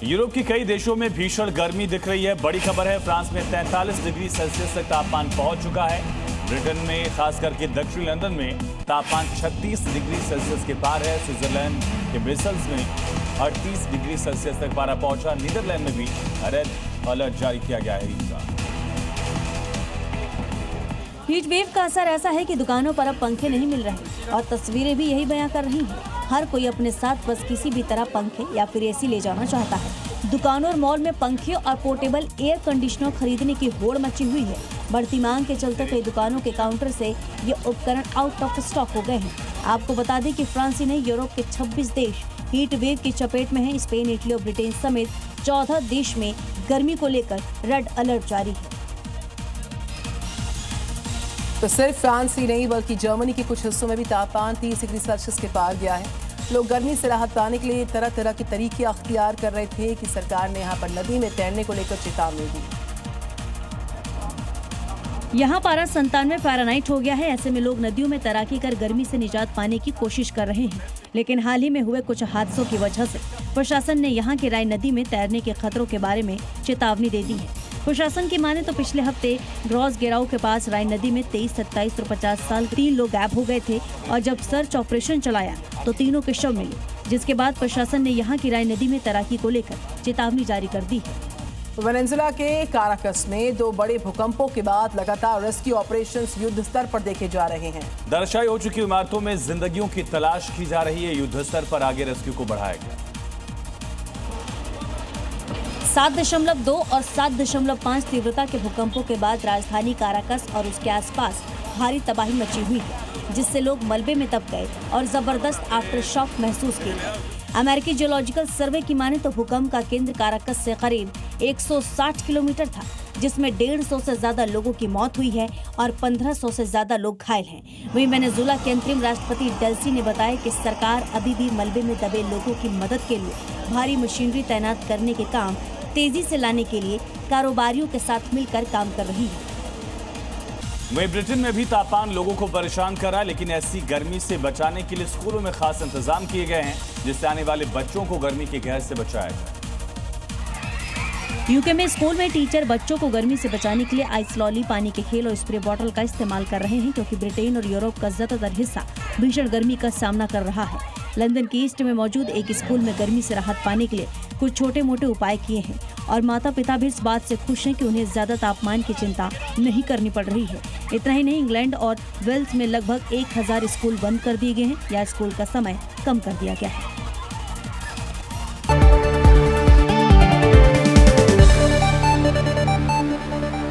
Europe के कई देशों में भीषण गर्मी दिख रही है। बड़ी खबर है, फ्रांस में 43 डिग्री सेल्सियस तक तापमान पहुंच चुका है। ब्रिटेन में खास करके दक्षिणी लंदन में तापमान 36 डिग्री सेल्सियस के पार है। स्विट्जरलैंड के ब्रसेल्स में 38 डिग्री सेल्सियस तक पारा पहुंचा। नीदरलैंड में भी रेड अलर्ट जारी किया गया है। हीट वेव का असर ऐसा है कि दुकानों पर अब पंखे नहीं मिल रहे और तस्वीरें भी यही बयां कर रही हैं। हर कोई अपने साथ बस किसी भी तरह पंखे या फिर एसी ले जाना चाहता है। दुकानों और मॉल में पंखे और पोर्टेबल एयर कंडीशनर खरीदने की होड़ मची हुई है। बढ़ती मांग के चलते कई दुकानों के काउंटर से ये उपकरण आउट ऑफ स्टॉक हो गए हैं। आपको बता दें कि फ्रांस ही नहीं, यूरोप के 26 देश हीट वेव की चपेट में हैं। स्पेन, इटली और ब्रिटेन समेत 14 देश में गर्मी को लेकर रेड अलर्ट जारी है। तो सिर्फ फ्रांस ही नहीं बल्कि जर्मनी के कुछ हिस्सों में भी तापमान 30 डिग्री सेल्सियस के पार गया है। लोग गर्मी से राहत पाने के लिए तरह तरह के तरीके अख्तियार कर रहे थे कि सरकार ने यहाँ पर नदी में तैरने को लेकर चेतावनी दी। यहाँ पारा 97 फ़ारेनहाइट हो गया है। ऐसे में लोग नदियों में तैराकी कर गर्मी से निजात पाने की कोशिश कर रहे हैं। लेकिन हाल ही में हुए कुछ हादसों की वजह से प्रशासन ने यहाँ की राय नदी में तैरने के खतरों के बारे में चेतावनी दे दी है। प्रशासन की माने तो पिछले हफ्ते ग्रॉस गेराउ के पास राय नदी में 23, 27 और 50 साल के 3 लोग गायब हो गए थे और जब सर्च ऑपरेशन चलाया तो तीनों के शव मिले, जिसके बाद प्रशासन ने यहाँ की राय नदी में तैराकी को लेकर चेतावनी जारी कर दी है। वेनेजुएला के काराकस में 2 बड़े भूकंपों के बाद लगातार रेस्क्यू ऑपरेशंस युद्ध स्तर पर देखे जा रहे हैं। दरअसल हो चुकी इमारतों में जिंदगियों की तलाश की जा रही है। युद्ध स्तर पर आगे रेस्क्यू को बढ़ाया गया। 7.2 और 7.5 तीव्रता के भूकंपों के बाद राजधानी काराकस और उसके आसपास भारी तबाही मची हुई है, जिससे लोग मलबे में दब गए और जबरदस्त आफ्टर शॉक महसूस किए। अमेरिकी जियोलॉजिकल सर्वे की माने तो भूकंप का केंद्र काराकस से करीब 160 किलोमीटर था, जिसमें 150 से ज्यादा लोगों की मौत हुई है और 1500 से ज्यादा लोग घायल हैं। वहीं वेनेजुएला के अंतरिम राष्ट्रपति डेल्सी ने बताया कि सरकार अभी भी मलबे में दबे लोगों की मदद के लिए भारी मशीनरी तैनात करने के काम तेजी से लाने के लिए कारोबारियों के साथ मिलकर काम कर रही है। वहीं ब्रिटेन में भी तापमान लोगों को परेशान कर रहा है, लेकिन ऐसी गर्मी से बचाने के लिए स्कूलों में खास इंतजाम किए गए हैं, जिससे आने वाले बच्चों को गर्मी के कहर से बचाया जाए। यूके में स्कूल में टीचर बच्चों को गर्मी से बचाने के लिए आइस लॉली, पानी के खेल और स्प्रे बॉटल का इस्तेमाल कर रहे हैं, क्योंकि ब्रिटेन और यूरोप का ज्यादातर हिस्सा भीषण गर्मी का सामना कर रहा है। लंदन के ईस्ट में मौजूद एक स्कूल में गर्मी से राहत पाने के लिए कुछ छोटे मोटे उपाय किए हैं और माता पिता भी इस बात से खुश हैं कि उन्हें ज्यादा तापमान की चिंता नहीं करनी पड़ रही है। इतना ही नहीं, इंग्लैंड और वेल्स में लगभग 1000 स्कूल बंद कर दिए गए हैं या स्कूल का समय कम कर दिया गया है।